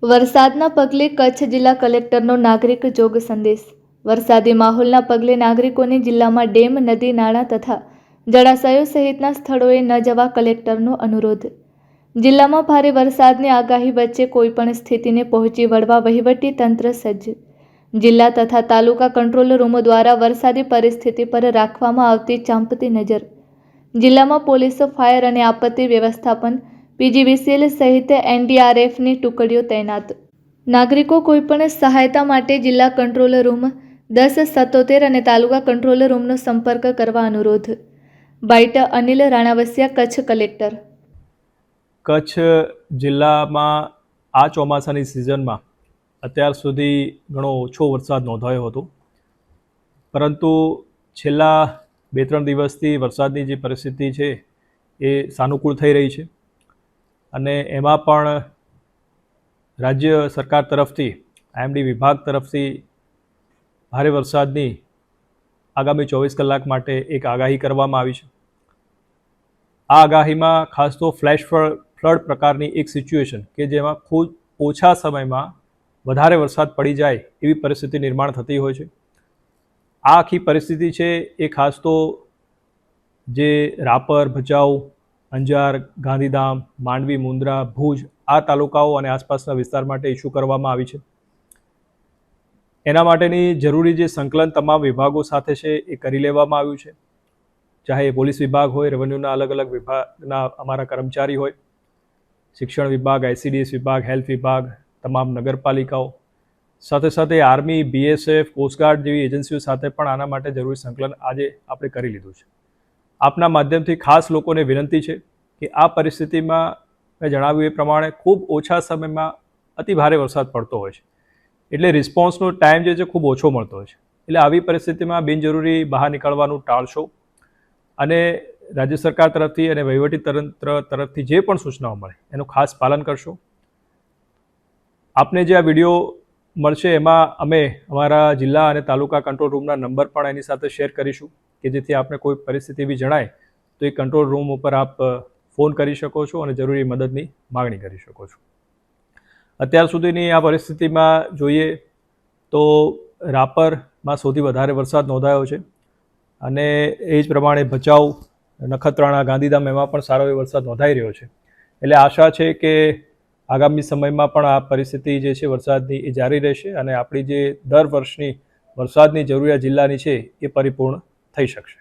વરસાદના પગલે કચ્છ જિલ્લા કલેક્ટરનો નાગરિક જોગ સંદેશ। વરસાદી માહોલના પગલે નાગરિકોને જિલ્લામાં ડેમ, નદી, નાળા તથા જળાશયો સહિતના સ્થળોએ ન જવા કલેક્ટરનો અનુરોધ। જિલ્લામાં ભારે વરસાદની આગાહી વચ્ચે કોઈપણ સ્થિતિને પહોંચી વળવા વહીવટી તંત્ર સજ્જ। જિલ્લા તથા તાલુકા કંટ્રોલ રૂમો દ્વારા વરસાદી પરિસ્થિતિ પર રાખવામાં આવતી ચાંપતી નજર। જિલ્લામાં પોલીસ, ફાયર અને આપત્તિ વ્યવસ્થાપન, પીજીવીસીએલ સહિત એનડીઆરએફની ટુકડીઓ તૈનાત। નાગરિકો કોઈપણ સહાયતા માટે જિલ્લા કંટ્રોલ રૂમ 1077 અને તાલુકા કંટ્રોલ રૂમનો સંપર્ક કરવા અનુરોધ। Bite Anil Ranavasiya, Kutch collector. કચ્છ જિલ્લામાં આ ચોમાસાની સિઝનમાં અત્યાર સુધી ઘણો ઓછો વરસાદ નોંધાયો હતો, પરંતુ છેલ્લા 2-3 દિવસથી વરસાદની જે પરિસ્થિતિ છે એ સાનુકૂળ થઈ રહી છે અને એમાં પણ રાજ્ય સરકાર તરફથી આઈએમડી વિભાગ તરફથી ભારે વરસાદની આગામી 24 કલાક માટે એક આગાહી કરવામાં આવી છે। આ આગાહીમાં ખાસ તો ફ્લેશ ફ્લડ પ્રકારની એક સિચ્યુએશન કે જેમાં ખૂબ ઓછા સમયમાં વધારે વરસાદ પડી જાય એવી પરિસ્થિતિ નિર્માણ થતી હોય છે। આ આખી પરિસ્થિતિ છે એ ખાસ તો જે રાપર, ભચાઉ, અંજાર, ગાંધીધામ, માંડવી, મુન્દ્રા, ભુજ આ તાલુકાઓ અને આસપાસના વિસ્તાર માટે ઇસ્યુ કરવામાં આવી છે। એના માટેની જરૂરી જે સંકલન તમામ વિભાગો સાથે છે એ કરી લેવામાં આવ્યું છે, ચાહે પોલીસ વિભાગ હોય, રેવન્યુના અલગ અલગ વિભાગના અમારા કર્મચારી હોય, શિક્ષણ વિભાગ, આઈસીડીએસ વિભાગ, હેલ્થ વિભાગ, તમામ નગરપાલિકાઓ, સાથે સાથે આર્મી, બીએસએફ, કોસ્ટગાર્ડ જેવી એજન્સીઓ સાથે પણ આના માટે જરૂરી સંકલન આજે આપણે કરી લીધું છે। આપના માધ્યમથી ખાસ લોકોને વિનંતી છે કે આ પરિસ્થિતિમાં મેં જણાવ્યું એ પ્રમાણે ખૂબ ઓછા સમયમાં અતિ ભારે વરસાદ પડતો હોય છે, એટલે રિસ્પોન્સનો ટાઈમ જે છે ખૂબ ઓછો મળતો હોય છે। એટલે આવી પરિસ્થિતિમાં બિનજરૂરી બહાર નીકળવાનું ટાળશો અને રાજ્ય સરકાર તરફથી અને વહીવટી તંત્ર તરફથી જે પણ સૂચનાઓ મળે એનું ખાસ પાલન કરશો। આપને જે આ વિડીયો મળશે એમાં અમે અમારા જિલ્લા અને તાલુકા કંટ્રોલ રૂમના નંબર પણ એની સાથે શેર કરીશું કે જેથી આપને કોઈ પરિસ્થિતિ એવી જણાય તો એ કંટ્રોલ રૂમ ઉપર આપ ફોન કરી શકો છો અને જરૂરી મદદની માગણી કરી શકો છો। અત્યાર સુધીની આ પરિસ્થિતિમાં જોઈએ તો રાપરમાં સૌથી વધારે વરસાદ નોંધાયો છે અને એ જ પ્રમાણે ભચાઉ, નખત્રાણા, ગાંધીધામ એમાં પણ સારો એવો વરસાદ નોંધાઈ રહ્યો છે। એટલે આશા છે કે આગામી સમયમાં પણ આ પરિસ્થિતિ જે છે વરસાદની એ જારી રહેશે અને આપણી જે દર વર્ષની વરસાદની જરૂરિયાત જિલ્લાની છે એ પરિપૂર્ણ થઈ શકશે।